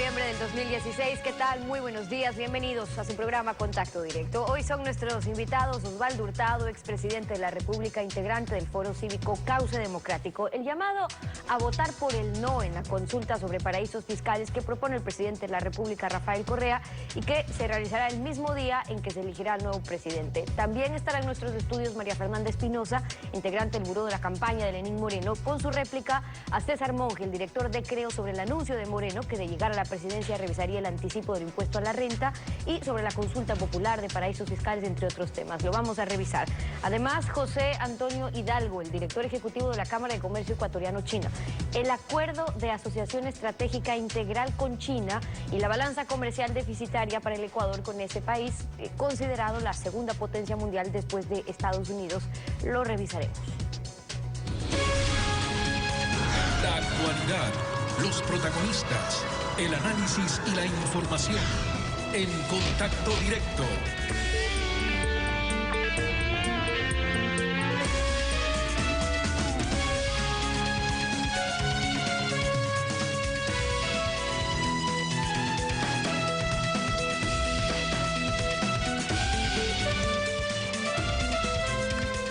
noviembre del 2016. ¿Qué tal? Muy buenos días. Bienvenidos a su programa Contacto Directo. Hoy son nuestros invitados Osvaldo Hurtado, expresidente de la República, integrante del Foro Cívico Cauce Democrático. El llamado a votar por el no en la consulta sobre paraísos fiscales que propone el presidente de la República, Rafael Correa, y que se realizará el mismo día en que se elegirá al nuevo presidente. También estará en nuestros estudios María Fernanda Espinosa, integrante del Buró de la Campaña de Lenín Moreno, con su réplica a César Monge, el director de Creo, sobre el anuncio de Moreno que de llegar a la presidencia revisaría el anticipo del impuesto a la renta y sobre la consulta popular de paraísos fiscales, entre otros temas. Lo vamos a revisar. Además, José Antonio Hidalgo, el director ejecutivo de la Cámara de Comercio Ecuatoriano-China. El acuerdo de asociación estratégica integral con China y la balanza comercial deficitaria para el Ecuador con ese país, considerado la segunda potencia mundial después de Estados Unidos. Lo revisaremos. La actualidad, los protagonistas, el análisis y la información en Contacto Directo.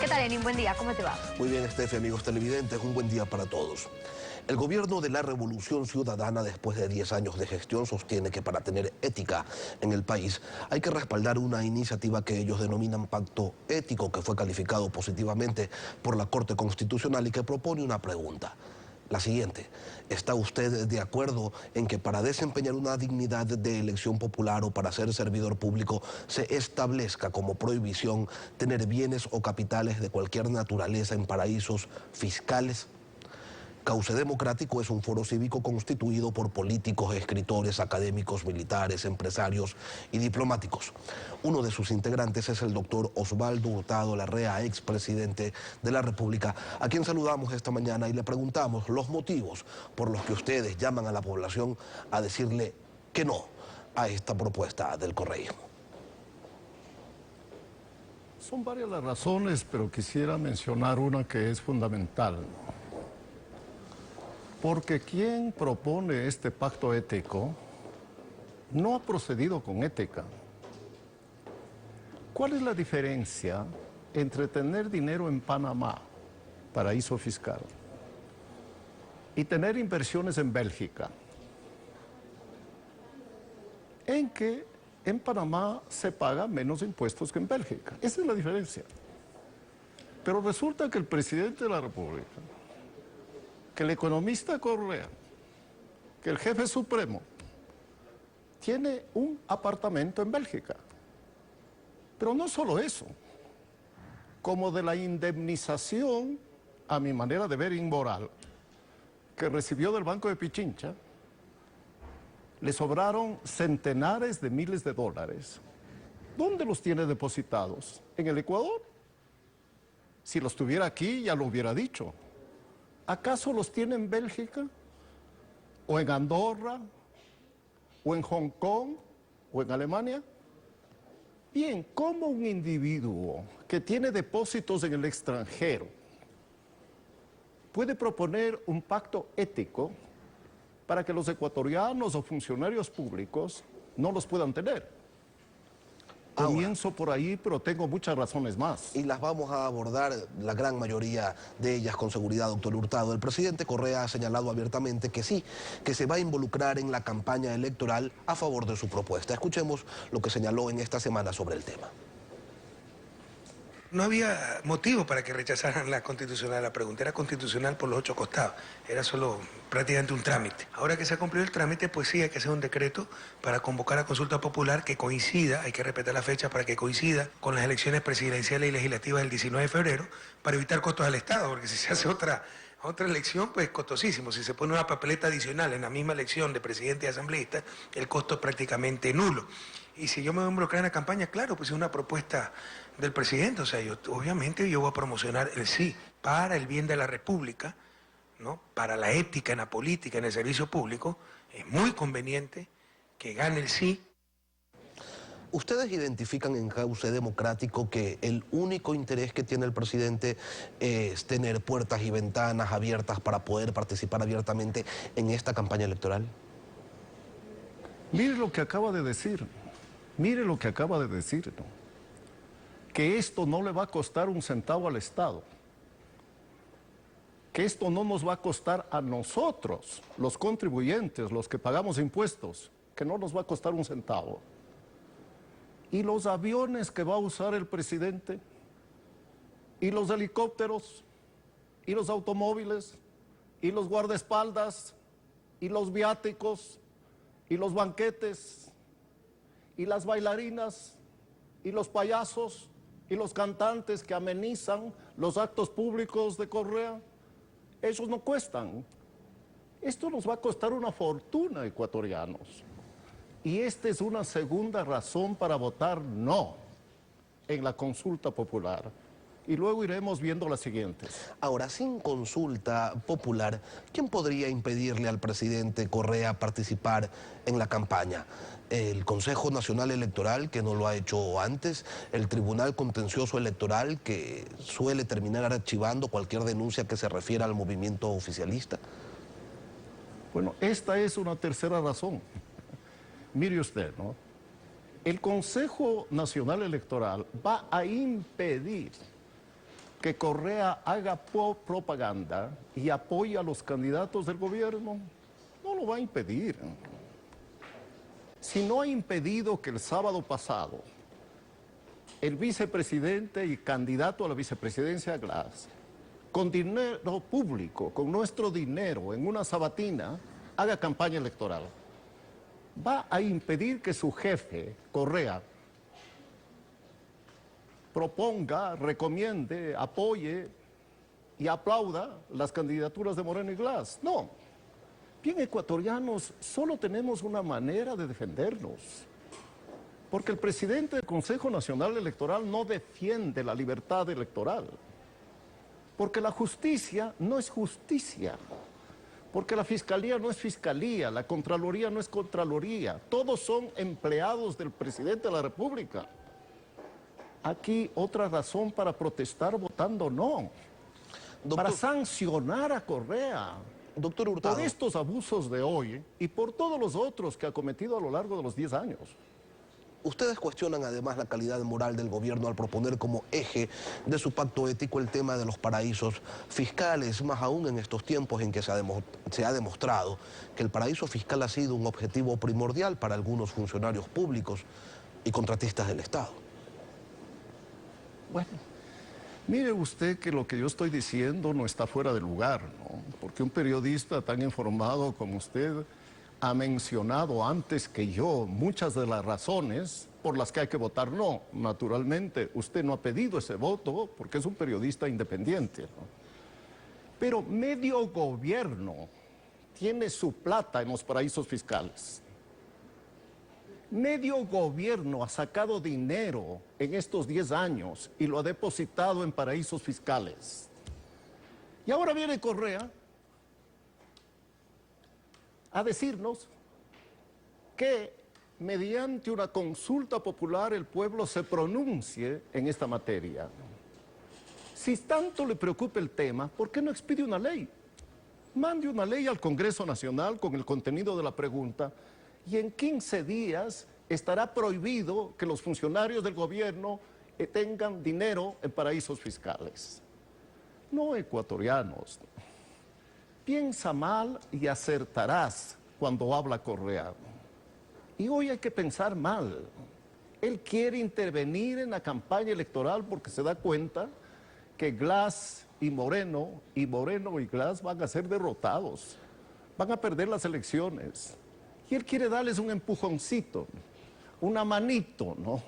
¿Qué tal, Lenín? Buen día, ¿cómo te va? Muy bien, Estefi, amigos televidentes, un buen día para todos. El gobierno de la Revolución Ciudadana, después de 10 años de gestión, sostiene que para tener ética en el país hay que respaldar una iniciativa que ellos denominan Pacto Ético, que fue calificado positivamente por la Corte Constitucional y que propone una pregunta. La siguiente: ¿está usted de acuerdo en que para desempeñar una dignidad de elección popular o para ser servidor público se establezca como prohibición tener bienes o capitales de cualquier naturaleza en paraísos fiscales? Cauce Democrático es un foro cívico constituido por políticos, escritores, académicos, militares, empresarios y diplomáticos. Uno de sus integrantes es el doctor Osvaldo Hurtado Larrea, expresidente de la República, a quien saludamos esta mañana y le preguntamos los motivos por los que ustedes llaman a la población a decirle que no a esta propuesta del correísmo. Son varias las razones, pero quisiera mencionar una que es fundamental. Porque quien propone este pacto ético no ha procedido con ética. ¿Cuál es la diferencia entre tener dinero en Panamá, paraíso fiscal, y tener inversiones en Bélgica? En que en Panamá se pagan menos impuestos que en Bélgica. Esa es la diferencia. Pero resulta que el presidente de la República, que el economista Correa, que el jefe supremo, tiene un apartamento en Bélgica. Pero no solo eso, como de la indemnización, a mi manera de ver inmoral, que recibió del Banco de Pichincha, le sobraron centenares de miles de dólares. ¿Dónde los tiene depositados? ¿En el Ecuador? Si los tuviera aquí, ya lo hubiera dicho. ¿Acaso los tiene en Bélgica, o en Andorra, o en Hong Kong, o en Alemania? Bien, ¿cómo un individuo que tiene depósitos en el extranjero puede proponer un pacto ético para que los ecuatorianos o funcionarios públicos no los puedan tener? Comienzo por ahí, pero tengo muchas razones más. Y las vamos a abordar, la gran mayoría de ellas con seguridad, doctor Hurtado. El presidente Correa ha señalado abiertamente que sí, que se va a involucrar en la campaña electoral a favor de su propuesta. Escuchemos lo que señaló en esta semana sobre el tema. No había motivo para que rechazaran la constitucional. La pregunta era constitucional por los 8 costados. Era solo prácticamente un trámite. Ahora que se ha cumplido el trámite, pues sí, hay que hacer un decreto para convocar a consulta popular que coincida, hay que respetar la fecha para que coincida con las elecciones presidenciales y legislativas del 19 de febrero, para evitar costos al Estado, porque si se hace otra elección, pues costosísimo. Si se pone una papeleta adicional en la misma elección de presidente y asambleísta, el costo es prácticamente nulo. Y si yo me voy a involucrar en la campaña, claro, pues es una propuesta del presidente. O sea, obviamente yo voy a promocionar el sí para el bien de la República, ¿no? Para la ética en la política, en el servicio público. Es muy conveniente que gane el sí. ¿Ustedes identifican en Cauce Democrático que el único interés que tiene el presidente es tener puertas y ventanas abiertas para poder participar abiertamente en esta campaña electoral? Mire lo que acaba de decir, mire lo que acaba de decir, ¿no? Que esto no le va a costar un centavo al Estado, que esto no nos va a costar a nosotros, los contribuyentes, los que pagamos impuestos, que no nos va a costar un centavo. ¿Y los aviones que va a usar el presidente? ¿Y los helicópteros? ¿Y los automóviles? ¿Y los guardaespaldas? ¿Y los viáticos? ¿Y los banquetes? ¿Y las bailarinas? ¿Y los payasos? ¿Y los cantantes que amenizan los actos públicos de Correa? Esos no cuestan. Esto nos va a costar una fortuna, ecuatorianos. Y esta es una segunda razón para votar no en la consulta popular. Y luego iremos viendo las siguientes. Ahora, sin consulta popular, ¿quién podría impedirle al presidente Correa participar en la campaña? ¿El Consejo Nacional Electoral, que no lo ha hecho antes? ¿El Tribunal Contencioso Electoral, que suele terminar archivando cualquier denuncia que se refiera al movimiento oficialista? Bueno, esta es una tercera razón. Mire usted, ¿no? El Consejo Nacional Electoral va a impedir que Correa haga propaganda y apoye a los candidatos del gobierno. No lo va a impedir. Si no ha impedido que el sábado pasado el vicepresidente y candidato a la vicepresidencia, Glass, con dinero público, con nuestro dinero, en una sabatina, haga campaña electoral, va a impedir que su jefe, Correa, proponga, recomiende, apoye y aplauda las candidaturas de Moreno y Glass. No. Bien, ecuatorianos, solo tenemos una manera de defendernos. Porque el presidente del Consejo Nacional Electoral no defiende la libertad electoral. Porque la justicia no es justicia. Porque la fiscalía no es fiscalía, la contraloría no es contraloría. Todos son empleados del presidente de la República. Aquí otra razón para protestar votando no. Para sancionar a Correa. Doctor Hurtado, por estos abusos de hoy y por todos los otros que ha cometido a lo largo de los 10 años. ustedes cuestionan además la calidad moral del gobierno al proponer como eje de su pacto ético el tema de los paraísos fiscales, más aún en estos tiempos en que se ha demostrado que el paraíso fiscal ha sido un objetivo primordial para algunos funcionarios públicos y contratistas del Estado. Bueno, mire usted que lo que yo estoy diciendo no está fuera de lugar, ¿no? Porque un periodista tan informado como usted ha mencionado antes que yo muchas de las razones por las que hay que votar no. Naturalmente, usted no ha pedido ese voto porque es un periodista independiente, ¿no? Pero medio gobierno tiene su plata en los paraísos fiscales. Medio gobierno ha sacado dinero en estos 10 años y lo ha depositado en paraísos fiscales. Y ahora viene Correa a decirnos que mediante una consulta popular el pueblo se pronuncie en esta materia. Si tanto le preocupa el tema, ¿por qué no expide una ley? Mande una ley al Congreso Nacional con el contenido de la pregunta y en 15 días estará prohibido que los funcionarios del gobierno tengan dinero en paraísos fiscales. No, ecuatorianos. Piensa mal y acertarás cuando habla Correa. Y hoy hay que pensar mal. Él quiere intervenir en la campaña electoral porque se da cuenta que Glass y Moreno y Glass van a ser derrotados. Van a perder las elecciones. Y él quiere darles un empujoncito, una manito, ¿no?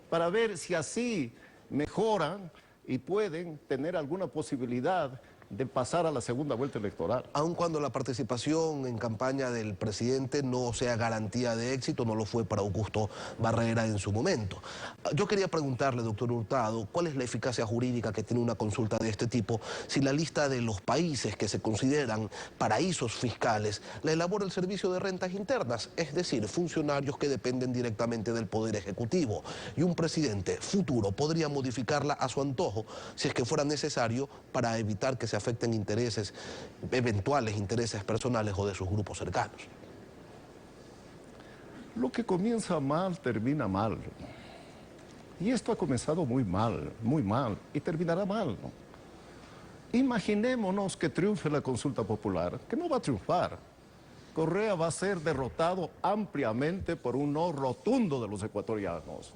Para ver si así mejoran y pueden tener alguna posibilidad de pasar a la segunda vuelta electoral. Aun cuando la participación en campaña del presidente no sea garantía de éxito, no lo fue para Augusto Barrera en su momento. Yo quería preguntarle, doctor Hurtado, ¿cuál es la eficacia jurídica que tiene una consulta de este tipo si la lista de los países que se consideran paraísos fiscales la elabora el Servicio de Rentas Internas, es decir, funcionarios que dependen directamente del Poder Ejecutivo, y un presidente futuro podría modificarla a su antojo si es que fuera necesario para evitar que se afecten intereses, eventuales intereses personales o de sus grupos cercanos? Lo que comienza mal, termina mal. Y esto ha comenzado muy mal, y terminará mal, ¿no? Imaginémonos que triunfe la consulta popular, que no va a triunfar. Correa va a ser derrotado ampliamente por un no rotundo de los ecuatorianos.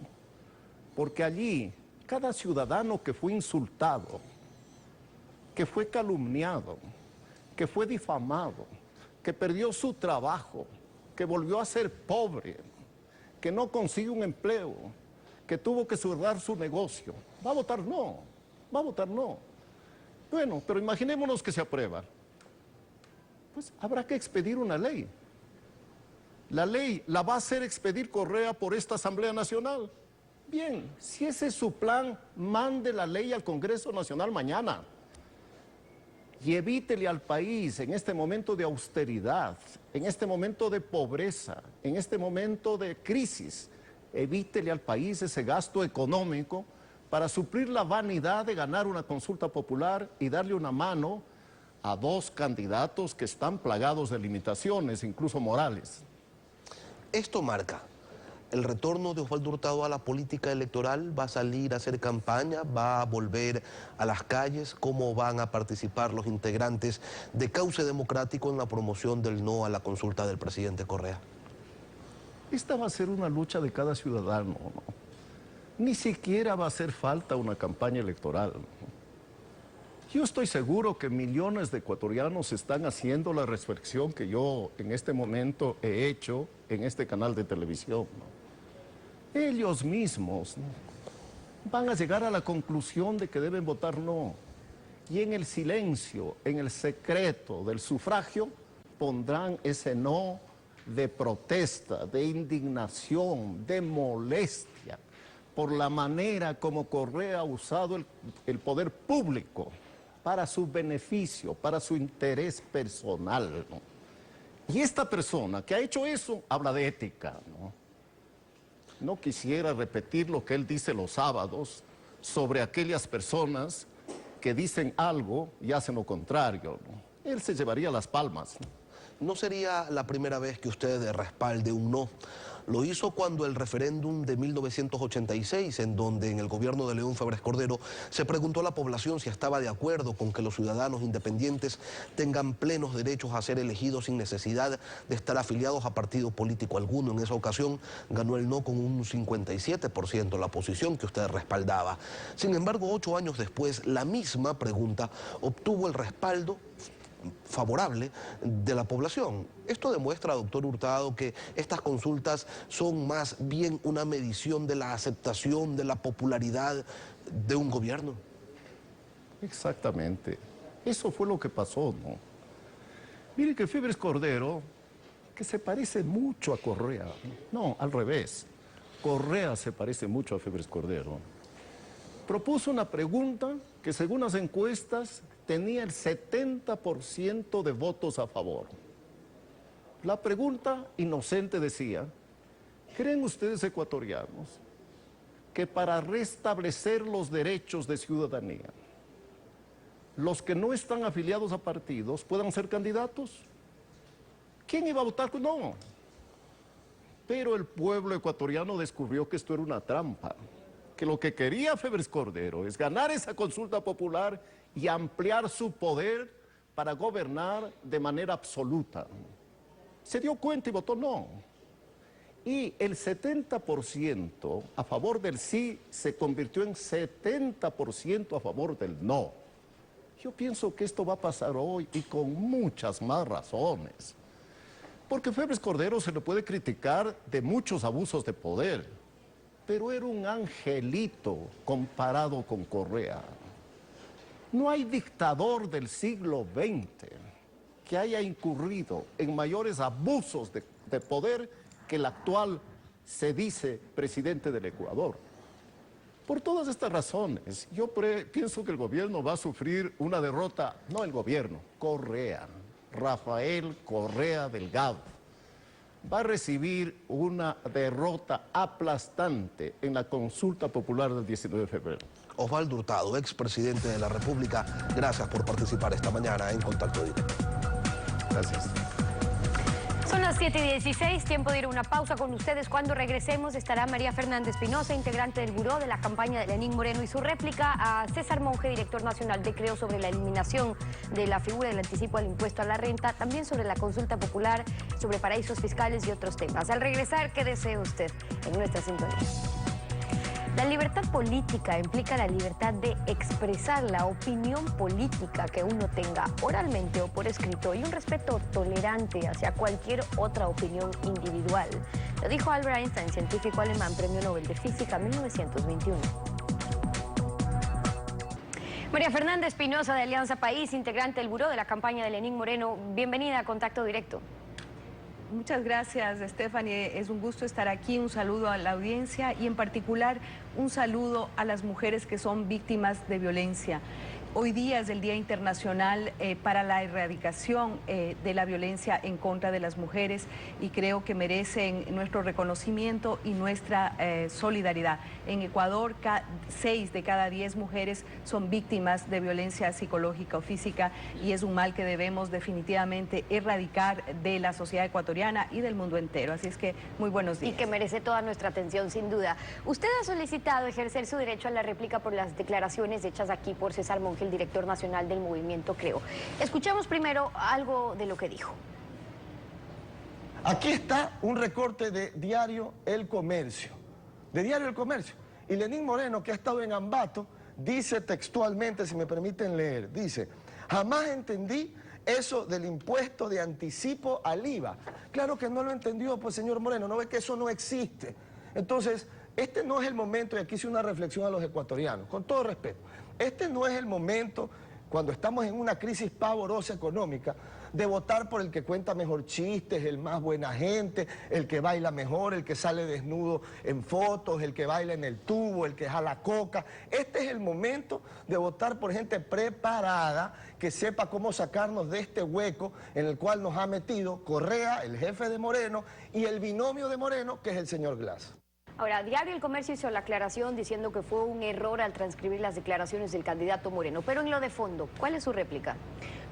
Porque allí, cada ciudadano que fue insultado, que fue calumniado, que fue difamado, que perdió su trabajo, que volvió a ser pobre, que no consigue un empleo, que tuvo que cerrar su negocio, va a votar no, va a votar no. Bueno, pero imaginémonos que se aprueba. Pues habrá que expedir una ley. La ley la va a hacer expedir Correa por esta Asamblea Nacional. Bien, si ese es su plan, mande la ley al Congreso Nacional mañana. Y evítele al país en este momento de austeridad, en este momento de pobreza, en este momento de crisis, evítele al país ese gasto económico para suplir la vanidad de ganar una consulta popular y darle una mano a dos candidatos que están plagados de limitaciones, incluso morales. Esto marca el retorno de Osvaldo Hurtado a la política electoral. ¿Va a salir a hacer campaña? ¿Va a volver a las calles? ¿Cómo van a participar los integrantes de Cauce Democrático en la promoción del no a la consulta del presidente Correa? Esta va a ser una lucha de cada ciudadano, ¿no? Ni siquiera va a hacer falta una campaña electoral. Yo estoy seguro que millones de ecuatorianos están haciendo la reflexión que yo en este momento he hecho en este canal de televisión, ¿no? Ellos mismos, ¿no?, van a llegar a la conclusión de que deben votar no. Y en el silencio, en el secreto del sufragio, pondrán ese no de protesta, de indignación, de molestia, por la manera como Correa ha usado el poder público para su beneficio, para su interés personal, ¿no? Y esta persona que ha hecho eso habla de ética, ¿no? No quisiera repetir lo que él dice los sábados sobre aquellas personas que dicen algo y hacen lo contrario, ¿no? Él se llevaría las palmas, ¿no? No sería la primera vez que usted respalde un no. Lo hizo cuando el referéndum de 1986, en donde en el gobierno de León Febres Cordero se preguntó a la población si estaba de acuerdo con que los ciudadanos independientes tengan plenos derechos a ser elegidos sin necesidad de estar afiliados a partido político alguno. En esa ocasión ganó el no con un 57%, la posición que usted respaldaba. Sin embargo, 8 años después, la misma pregunta obtuvo el respaldo favorable de la población. Esto demuestra, doctor Hurtado, que estas consultas son más bien una medición de la aceptación, de la popularidad de un gobierno. Exactamente. Eso fue lo que pasó, ¿no? Mire que Febres Cordero, que se parece mucho a Correa, no, al revés. Correa se parece mucho a Febres Cordero. Propuso una pregunta que según las encuestas tenía el 70% de votos a favor. La pregunta inocente decía: ¿creen ustedes, ecuatorianos, que para restablecer los derechos de ciudadanía, los que no están afiliados a partidos puedan ser candidatos? ¿Quién iba a votar? No. Pero el pueblo ecuatoriano descubrió que esto era una trampa, que lo que quería Febres Cordero es ganar esa consulta popular y ampliar su poder para gobernar de manera absoluta. Se dio cuenta y votó no. Y el 70% a favor del sí se convirtió en 70% a favor del no. Yo pienso que esto va a pasar hoy y con muchas más razones. Porque Febres Cordero se le puede criticar de muchos abusos de poder, pero era un angelito comparado con Correa. No hay dictador del siglo XX que haya incurrido en mayores abusos de poder que el actual se dice presidente del Ecuador. Por todas estas razones, yo pienso que el gobierno va a sufrir una derrota, no el gobierno, Correa, Rafael Correa Delgado, va a recibir una derrota aplastante en la consulta popular del 19 de febrero. Osvaldo Hurtado, expresidente de la República, gracias por participar esta mañana en Contacto Directo. Gracias. Son las 7:16, tiempo de ir a una pausa con ustedes. Cuando regresemos estará María Fernanda Espinosa, integrante del buró de la campaña de Lenín Moreno, y su réplica a César Monge, director nacional de Creo, sobre la eliminación de la figura del anticipo al impuesto a la renta, también sobre la consulta popular, sobre paraísos fiscales y otros temas. Al regresar, ¿qué desea usted en nuestra sintonía? La libertad política implica la libertad de expresar la opinión política que uno tenga oralmente o por escrito y un respeto tolerante hacia cualquier otra opinión individual. Lo dijo Albert Einstein, científico alemán, premio Nobel de Física 1921. María Fernanda Espinosa, de Alianza País, integrante del buró de la campaña de Lenín Moreno. Bienvenida a Contacto Directo. Muchas gracias, Stephanie. Es un gusto estar aquí. Un saludo a la audiencia y en particular un saludo a las mujeres que son víctimas de violencia. Hoy día es el Día Internacional para la erradicación de la violencia en contra de las mujeres y creo que merecen nuestro reconocimiento y nuestra solidaridad. En Ecuador, 6 de cada 10 mujeres son víctimas de violencia psicológica o física y es un mal que debemos definitivamente erradicar de la sociedad ecuatoriana y del mundo entero. Así es que muy buenos días. Y que merece toda nuestra atención, sin duda. Usted ha solicitado ejercer su derecho a la réplica por las declaraciones hechas aquí por César Monge, el director nacional del movimiento Creo. Escuchamos primero algo de lo que dijo. Aquí está un recorte de Diario El Comercio, y Lenín Moreno, que ha estado en Ambato, dice textualmente, si me permiten leer, dice: jamás entendí eso del impuesto de anticipo al IVA. Claro que no lo entendió, pues, señor Moreno, no ve que eso no existe. Entonces, este no es el momento, y aquí hice una reflexión a los ecuatorianos, con todo respeto, este no es el momento, cuando estamos en una crisis pavorosa económica, de votar por el que cuenta mejor chistes, el más buena gente, el que baila mejor, el que sale desnudo en fotos, el que baila en el tubo, el que jala coca. Este es el momento de votar por gente preparada, que sepa cómo sacarnos de este hueco en el cual nos ha metido Correa, el jefe de Moreno, y el binomio de Moreno, que es el señor Glass. Ahora, Diario El Comercio hizo la aclaración diciendo que fue un error al transcribir las declaraciones del candidato Moreno, pero en lo de fondo, ¿cuál es su réplica?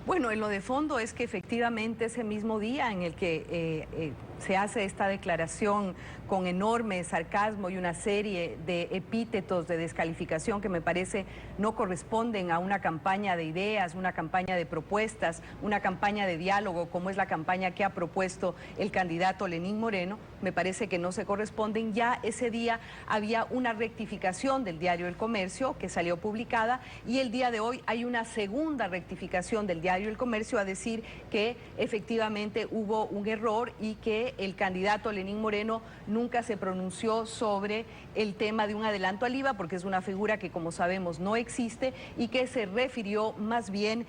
Bueno, en lo de fondo es que efectivamente ese mismo día en el que se hace esta declaración con enorme sarcasmo y una serie de epítetos de descalificación que me parece no corresponden a una campaña de ideas, una campaña de propuestas, una campaña de diálogo, como es la campaña que ha propuesto el candidato Lenín Moreno, me parece que no se corresponden. Ya ese día había una rectificación del Diario El Comercio que salió publicada y el día de hoy hay una segunda rectificación del Diario El Comercio a decir que efectivamente hubo un error y que el candidato Lenín Moreno nunca se pronunció sobre el tema de un adelanto al IVA, porque es una figura que, como sabemos, no existe, y que se refirió más bien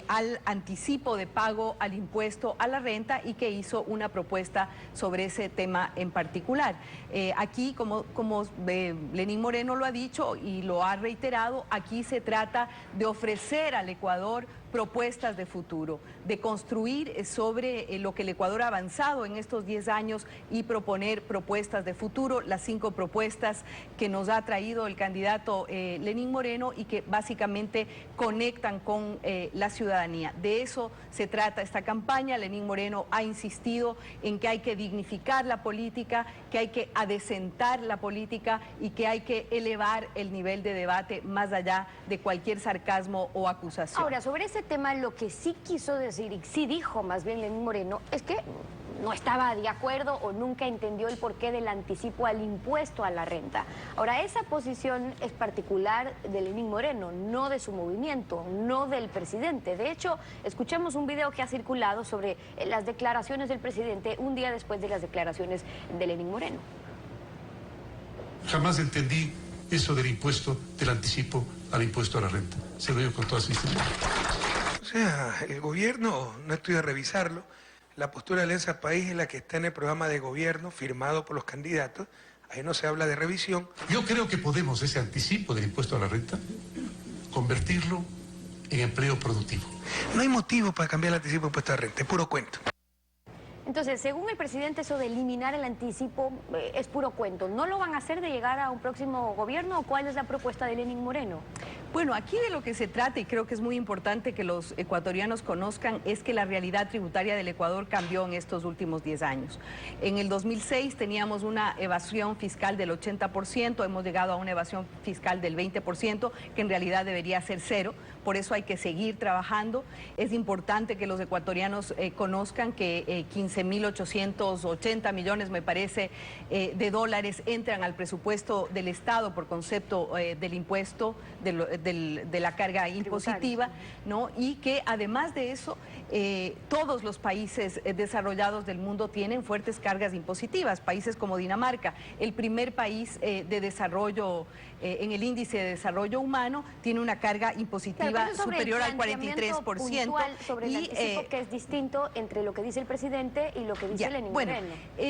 al anticipo de pago al impuesto a la renta y que hizo una propuesta sobre ese tema en particular. Aquí, como Lenín Moreno lo ha dicho y lo ha reiterado, aquí se trata de ofrecer al Ecuador propuestas de futuro, de construir sobre lo que el Ecuador ha avanzado en estos 10 años y proponer propuestas de futuro, las 5 propuestas que nos ha traído el candidato Lenín Moreno y que básicamente conectan con la ciudadanía. De eso se trata esta campaña. Lenín Moreno ha insistido en que hay que dignificar la política, que hay que adecentar la política y que hay que elevar el nivel de debate más allá de cualquier sarcasmo o acusación. Ahora, sobre ese tema, lo que sí quiso decir, y sí dijo más bien Lenín Moreno, es que no estaba de acuerdo o nunca entendió el porqué del anticipo al impuesto a la renta. Ahora, esa posición es particular de Lenín Moreno, no de su movimiento, no del presidente. De hecho, escuchamos un video que ha circulado sobre las declaraciones del presidente un día después de las declaraciones de Lenín Moreno. Jamás entendí eso del impuesto, del anticipo al impuesto a la renta. Se lo digo con toda sinceridad. O sea, el gobierno, no estoy a revisarlo, la postura de Alianza País es la que está en el programa de gobierno firmado por los candidatos, ahí no se habla de revisión. Yo creo que podemos ese anticipo del impuesto a la renta convertirlo en empleo productivo. No hay motivo para cambiar el anticipo del impuesto a la renta, es puro cuento. Entonces, según el presidente, eso de eliminar el anticipo es puro cuento. ¿No lo van a hacer de llegar a un próximo gobierno o cuál es la propuesta de Lenín Moreno? Bueno, aquí de lo que se trata, y creo que es muy importante que los ecuatorianos conozcan, es que la realidad tributaria del Ecuador cambió en estos últimos 10 años. En el 2006 teníamos una evasión fiscal del 80%, hemos llegado a una evasión fiscal del 20%, que en realidad debería ser cero. Por eso hay que seguir trabajando. Es importante que los ecuatorianos conozcan que 15.880 millones, me parece, de dólares entran al presupuesto del Estado por concepto del impuesto, de la carga impositiva, ¿no? Y que además de eso, todos los países desarrollados del mundo tienen fuertes cargas impositivas. Países como Dinamarca, el primer país de desarrollo en el índice de desarrollo humano, tiene una carga impositiva superior al 43%. Sobre el anticipo, que es distinto entre lo que dice el presidente y lo que dice Lenín Moreno.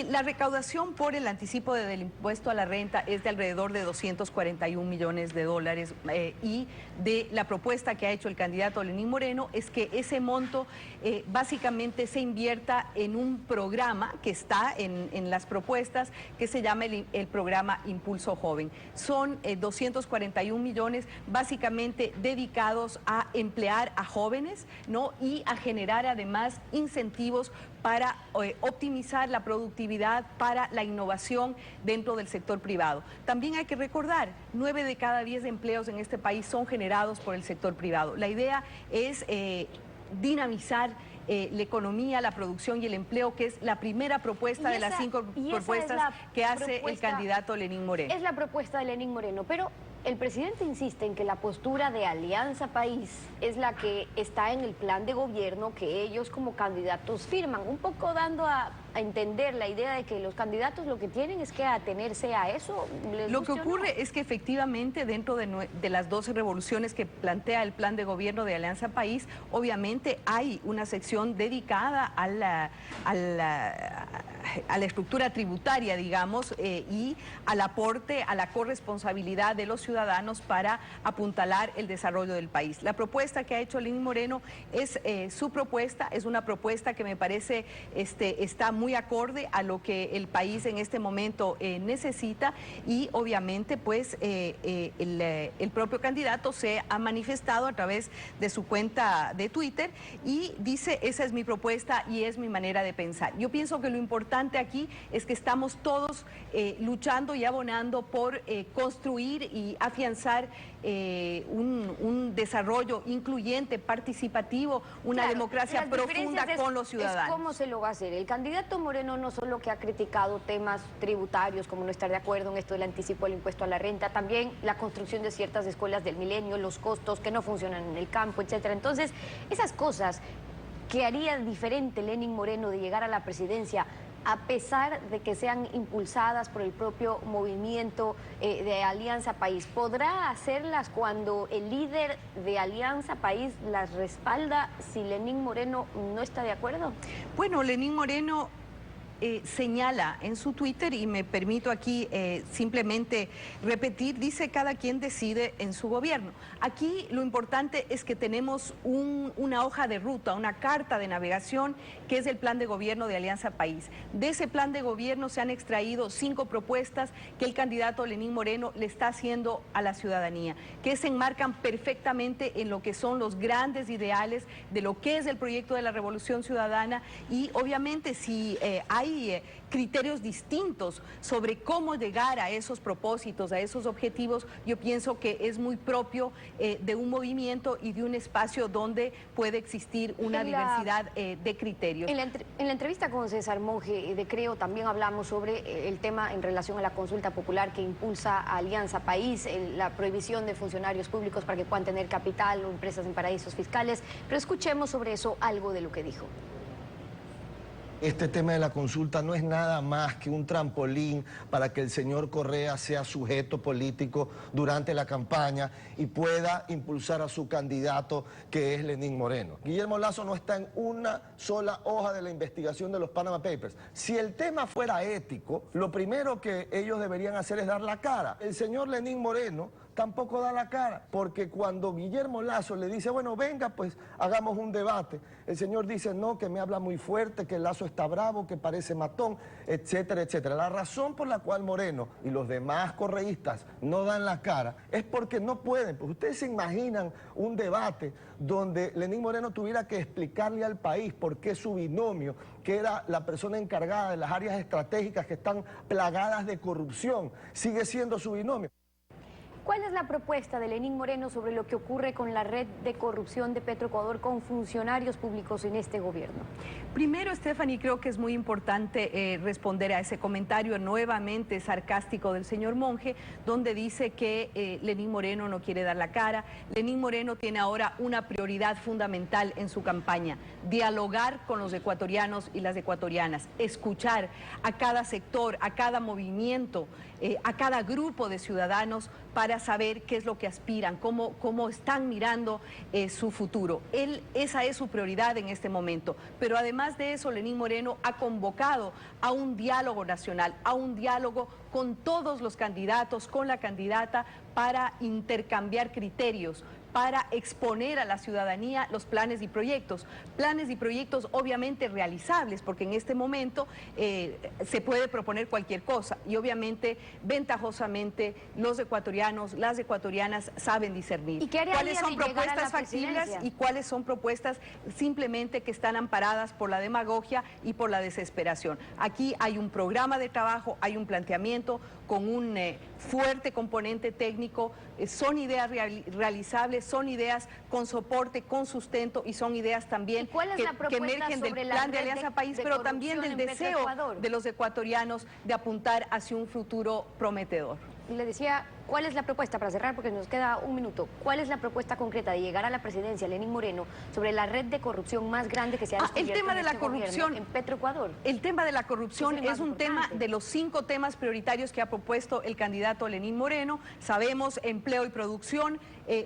La recaudación por el anticipo del impuesto a la renta es de alrededor de 241 millones de dólares y de la propuesta que ha hecho el candidato Lenín Moreno es que ese monto básicamente se invierta en un programa que está en las propuestas que se llama el programa Impulso Joven. Son 241 millones básicamente dedicados a emplear a jóvenes, ¿no? Y a generar además incentivos para optimizar la productividad, para la innovación dentro del sector privado. También hay que recordar, 9 de cada 10 empleos en este país son generados por el sector privado. La idea es dinamizar la economía, la producción y el empleo, que es la primera propuesta de las 5 propuestas que hace el candidato Lenín Moreno. Es la propuesta de Lenín Moreno, pero el presidente insiste en que la postura de Alianza País es la que está en el plan de gobierno que ellos como candidatos firman, un poco dando a entender la idea de que los candidatos lo que tienen es que atenerse a eso. Lo que ocurre es que efectivamente dentro de las 12 revoluciones que plantea el plan de gobierno de Alianza País, obviamente hay una sección dedicada a la estructura tributaria, digamos, y al aporte, a la corresponsabilidad de los ciudadanos para apuntalar el desarrollo del país. La propuesta que ha hecho Lenín Moreno es su propuesta, es una propuesta que me parece está muy acorde a lo que el país en este momento necesita y obviamente pues el propio candidato se ha manifestado a través de su cuenta de Twitter y dice, esa es mi propuesta y es mi manera de pensar. Yo pienso que lo importante aquí es que estamos todos luchando y abonando por construir y afianzar un desarrollo incluyente, participativo, una democracia profunda con los ciudadanos. ¿Cómo se lo va a hacer? El candidato Moreno no solo que ha criticado temas tributarios, como no estar de acuerdo en esto del anticipo del impuesto a la renta, también la construcción de ciertas escuelas del milenio, los costos que no funcionan en el campo, etcétera. Entonces, esas cosas que haría diferente Lenín Moreno de llegar a la presidencia, a pesar de que sean impulsadas por el propio movimiento de Alianza País, ¿podrá hacerlas cuando el líder de Alianza País las respalda si Lenín Moreno no está de acuerdo? Bueno, Lenín Moreno señala en su Twitter, y me permito aquí simplemente repetir, dice cada quien decide en su gobierno. Aquí lo importante es que tenemos una hoja de ruta, una carta de navegación que es el plan de gobierno de Alianza País. De ese plan de gobierno se han extraído 5 propuestas que el candidato Lenín Moreno le está haciendo a la ciudadanía, que se enmarcan perfectamente en lo que son los grandes ideales de lo que es el proyecto de la Revolución Ciudadana y obviamente si hay criterios distintos sobre cómo llegar a esos propósitos, a esos objetivos, yo pienso que es muy propio de un movimiento y de un espacio donde puede existir una diversidad de criterios. En la entrevista con César Monge de Creo también hablamos sobre el tema en relación a la consulta popular que impulsa Alianza País, la prohibición de funcionarios públicos para que puedan tener capital o empresas en paraísos fiscales, pero escuchemos sobre eso algo de lo que dijo. Este tema de la consulta no es nada más que un trampolín para que el señor Correa sea sujeto político durante la campaña y pueda impulsar a su candidato, que es Lenín Moreno. Guillermo Lasso no está en una sola hoja de la investigación de los Panama Papers. Si el tema fuera ético, lo primero que ellos deberían hacer es dar la cara. El señor Lenín Moreno tampoco da la cara, porque cuando Guillermo Lasso le dice, bueno, venga, pues hagamos un debate, el señor dice, no, que me habla muy fuerte, que Lasso está bravo, que parece matón, etcétera, etcétera. La razón por la cual Moreno y los demás correístas no dan la cara es porque no pueden. Pues ustedes se imaginan un debate donde Lenín Moreno tuviera que explicarle al país por qué su binomio, que era la persona encargada de las áreas estratégicas que están plagadas de corrupción, sigue siendo su binomio. ¿Cuál es la propuesta de Lenín Moreno sobre lo que ocurre con la red de corrupción de Petroecuador con funcionarios públicos en este gobierno? Primero, Stephanie, creo que es muy importante responder a ese comentario nuevamente sarcástico del señor Monge, donde dice que Lenín Moreno no quiere dar la cara. Lenín Moreno tiene ahora una prioridad fundamental en su campaña: dialogar con los ecuatorianos y las ecuatorianas, escuchar a cada sector, a cada movimiento, a cada grupo de ciudadanos para saber qué es lo que aspiran, cómo están mirando su futuro. Esa es su prioridad en este momento. Pero además de eso, Lenín Moreno ha convocado a un diálogo nacional, a un diálogo con todos los candidatos, con la candidata, para intercambiar criterios, para exponer a la ciudadanía los planes y proyectos obviamente realizables, porque en este momento se puede proponer cualquier cosa y obviamente, ventajosamente, los ecuatorianos, las ecuatorianas saben discernir ¿Y qué haría cuáles son de llegar a propuestas la factibles presidencia? y cuáles son propuestas simplemente que están amparadas por la demagogia y por la desesperación. Aquí hay un programa de trabajo, hay un planteamiento con un fuerte componente técnico, son ideas realizables, son ideas con soporte, con sustento y son ideas también que emergen del plan de Alianza País, pero también del deseo de los ecuatorianos de apuntar hacia un futuro prometedor. Le decía, ¿cuál es la propuesta, para cerrar, porque nos queda un minuto, cuál es la propuesta concreta de llegar a la presidencia, Lenín Moreno, sobre la red de corrupción más grande que se ha descubierto el tema de en la este corrupción gobierno, en Petroecuador? El tema de la corrupción es un tema importante de los 5 temas prioritarios que ha propuesto el candidato Lenín Moreno. Sabemos, empleo y producción,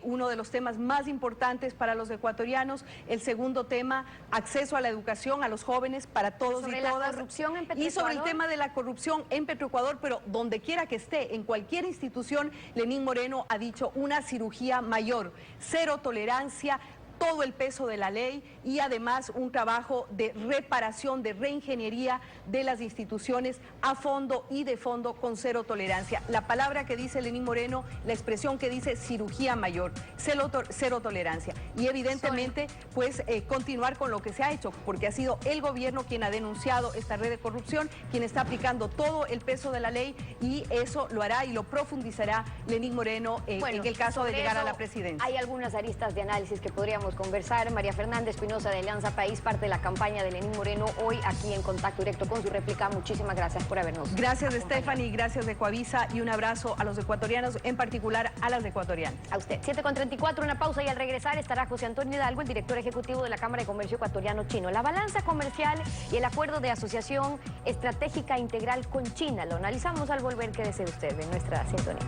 uno de los temas más importantes para los ecuatorianos. El segundo tema, acceso a la educación a los jóvenes para todos y todas. Sobre la corrupción en Petroecuador. Y sobre el tema de la corrupción en Petroecuador, pero donde quiera que esté, en cualquier institución, Lenín Moreno ha dicho una cirugía mayor, cero tolerancia, todo el peso de la ley y además un trabajo de reparación, de reingeniería de las instituciones a fondo y de fondo con cero tolerancia. La palabra que dice Lenín Moreno, la expresión que dice cirugía mayor, cero tolerancia. Y evidentemente, pues continuar con lo que se ha hecho, porque ha sido el gobierno quien ha denunciado esta red de corrupción, quien está aplicando todo el peso de la ley y eso lo hará y lo profundizará Lenín Moreno en el caso de llegar a la presidencia. Hay algunas aristas de análisis que podríamos conversar. María Fernanda Espinosa de Alianza País, parte de la campaña de Lenín Moreno, hoy aquí en Contacto Directo con su réplica. Muchísimas gracias por habernos Gracias, Stephanie, gracias de Coavisa y un abrazo a los ecuatorianos, en particular a las ecuatorianas. A usted. 7:34, una pausa y al regresar estará José Antonio Hidalgo, el director ejecutivo de la Cámara de Comercio Ecuatoriano-Chino. La balanza comercial y el acuerdo de asociación estratégica integral con China. Lo analizamos al volver. Quédese usted en nuestra sintonía.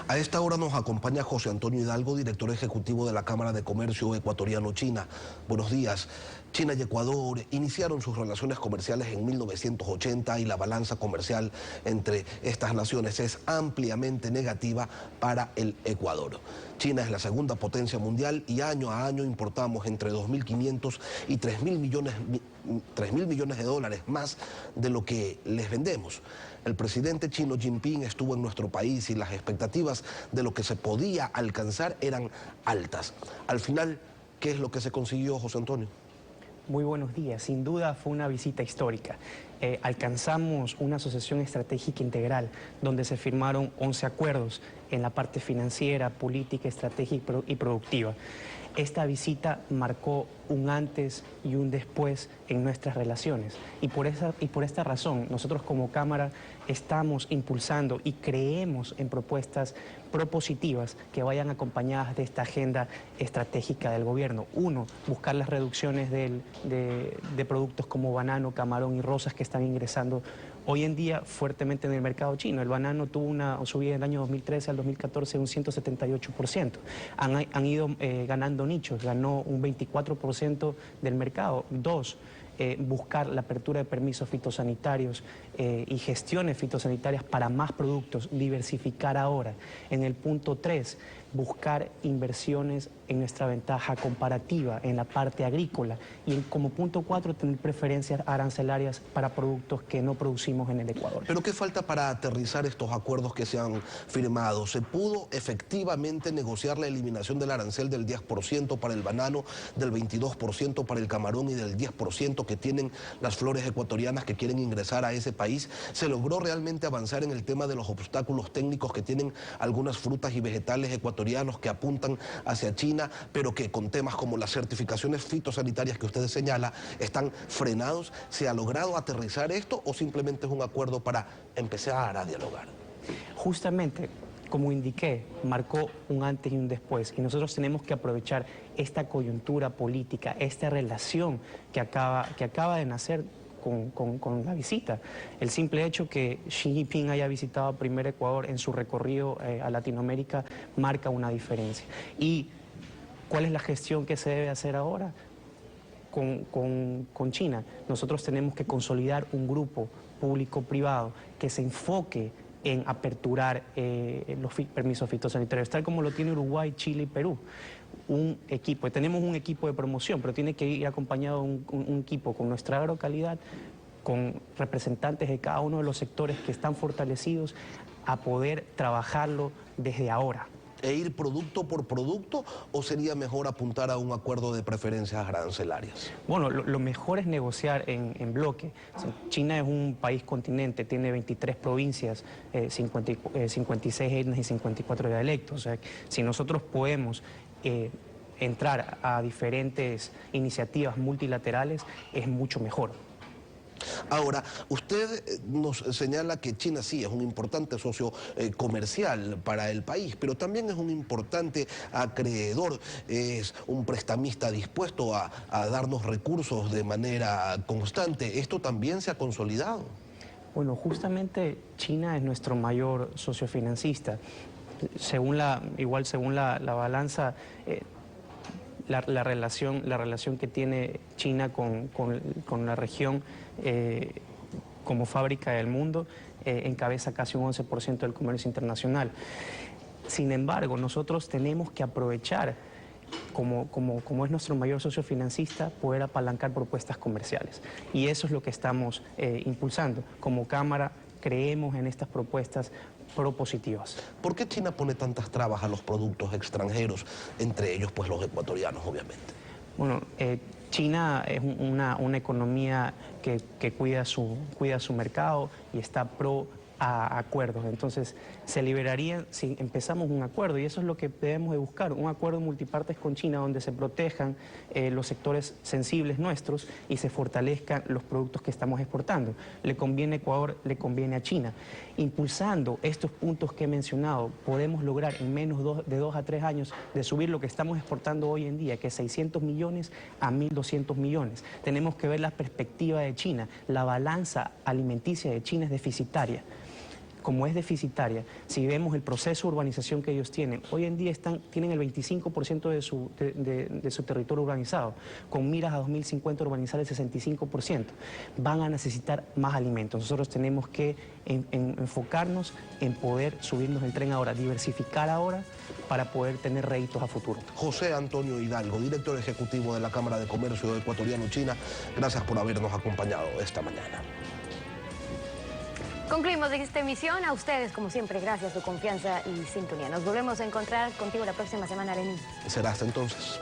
A esta hora nos acompaña José Antonio Hidalgo, director ejecutivo de la Cámara de Comercio Ecuatoriano-China. Buenos días. China y Ecuador iniciaron sus relaciones comerciales en 1980 y la balanza comercial entre estas naciones es ampliamente negativa para el Ecuador. China es la segunda potencia mundial y año a año importamos entre 2.500 y 3.000 millones de dólares más de lo que les vendemos. El presidente chino Jinping estuvo en nuestro país y las expectativas de lo que se podía alcanzar eran altas. Al final, ¿qué es lo que se consiguió, José Antonio? Muy buenos días. Sin duda fue una visita histórica. Alcanzamos una asociación estratégica integral donde se firmaron 11 acuerdos en la parte financiera, política, estratégica y productiva. Esta visita marcó un antes y un después en nuestras relaciones y por esta razón nosotros como Cámara estamos impulsando y creemos en propuestas propositivas que vayan acompañadas de esta agenda estratégica del gobierno. Uno, buscar las reducciones de productos como banano, camarón y rosas que están ingresando hoy en día fuertemente en el mercado chino. El banano tuvo una subida del año 2013 al 2014 de un 178%. Han ido ganando nichos, ganó un 24% del mercado. Dos, buscar la apertura de permisos fitosanitarios y gestiones fitosanitarias para más productos, diversificar ahora. En el punto 3, buscar inversiones en nuestra ventaja comparativa en la parte agrícola y como punto 4 tener preferencias arancelarias para productos que no producimos en el Ecuador. ¿Pero qué falta para aterrizar estos acuerdos que se han firmado? ¿Se pudo efectivamente negociar la eliminación del arancel del 10% para el banano, del 22% para el camarón y del 10% que tienen las flores ecuatorianas que quieren ingresar a ese país? ¿Se logró realmente avanzar en el tema de los obstáculos técnicos que tienen algunas frutas y vegetales ecuatorianos que apuntan hacia China, pero que con temas como las certificaciones fitosanitarias que usted señala están frenados? ¿Se ha logrado aterrizar esto o simplemente es un acuerdo para empezar a dialogar? Justamente, como indiqué, marcó un antes y un después y nosotros tenemos que aprovechar esta coyuntura política, esta relación que acaba de nacer con la visita. El simple hecho que Xi Jinping haya visitado primero Ecuador en su recorrido a Latinoamérica marca una diferencia. ¿Y cuál es la gestión que se debe hacer ahora? Con China, nosotros tenemos que consolidar un grupo público-privado que se enfoque en aperturar los permisos fitosanitarios, tal como lo tiene Uruguay, Chile y Perú. Tenemos un equipo de promoción, pero tiene que ir acompañado de un equipo con nuestra agrocalidad, con representantes de cada uno de los sectores que están fortalecidos a poder trabajarlo desde ahora. ¿E ir producto por producto o sería mejor apuntar a un acuerdo de preferencias arancelarias? Bueno, lo mejor es negociar en bloque. O sea, China es un país continente, tiene 23 provincias, 56 etnias y 54 dialectos. O sea, si nosotros podemos entrar a diferentes iniciativas multilaterales, es mucho mejor. Ahora, usted nos señala que China sí es un importante socio comercial para el país, pero también es un importante acreedor, es un prestamista dispuesto a darnos recursos de manera constante. ¿Esto también se ha consolidado? Bueno, justamente China es nuestro mayor socio financista. Según la balanza, la relación que tiene China con la región como fábrica del mundo encabeza casi un 11% del comercio internacional. Sin embargo, nosotros tenemos que aprovechar, como es nuestro mayor socio financista, poder apalancar propuestas comerciales. Y eso es lo que estamos impulsando. Como Cámara creemos en estas propuestas propositivas. ¿Por qué China pone tantas trabas a los productos extranjeros, entre ellos pues los ecuatorianos, obviamente? Bueno, China es una economía que cuida su mercado y está pro a acuerdos. Entonces, se liberarían si empezamos un acuerdo, y eso es lo que debemos de buscar, un acuerdo multipartes con China donde se protejan los sectores sensibles nuestros y se fortalezcan los productos que estamos exportando. Le conviene a Ecuador, le conviene a China. Impulsando estos puntos que he mencionado, podemos lograr en menos de 2 a 3 años de subir lo que estamos exportando hoy en día, que es 600 millones a 1.200 millones. Tenemos que ver la perspectiva de China. La balanza alimenticia de China es deficitaria. Como es deficitaria, si vemos el proceso de urbanización que ellos tienen, hoy en día tienen el 25% de su territorio urbanizado, con miras a 2050 urbanizar el 65%. Van a necesitar más alimentos. Nosotros tenemos que enfocarnos en poder subirnos el tren ahora, diversificar ahora para poder tener réditos a futuro. José Antonio Hidalgo, director ejecutivo de la Cámara de Comercio Ecuatoriano-China, gracias por habernos acompañado esta mañana. Concluimos esta emisión. A ustedes, como siempre, gracias por su confianza y sintonía. Nos volvemos a encontrar contigo la próxima semana, Lenín. Será hasta entonces.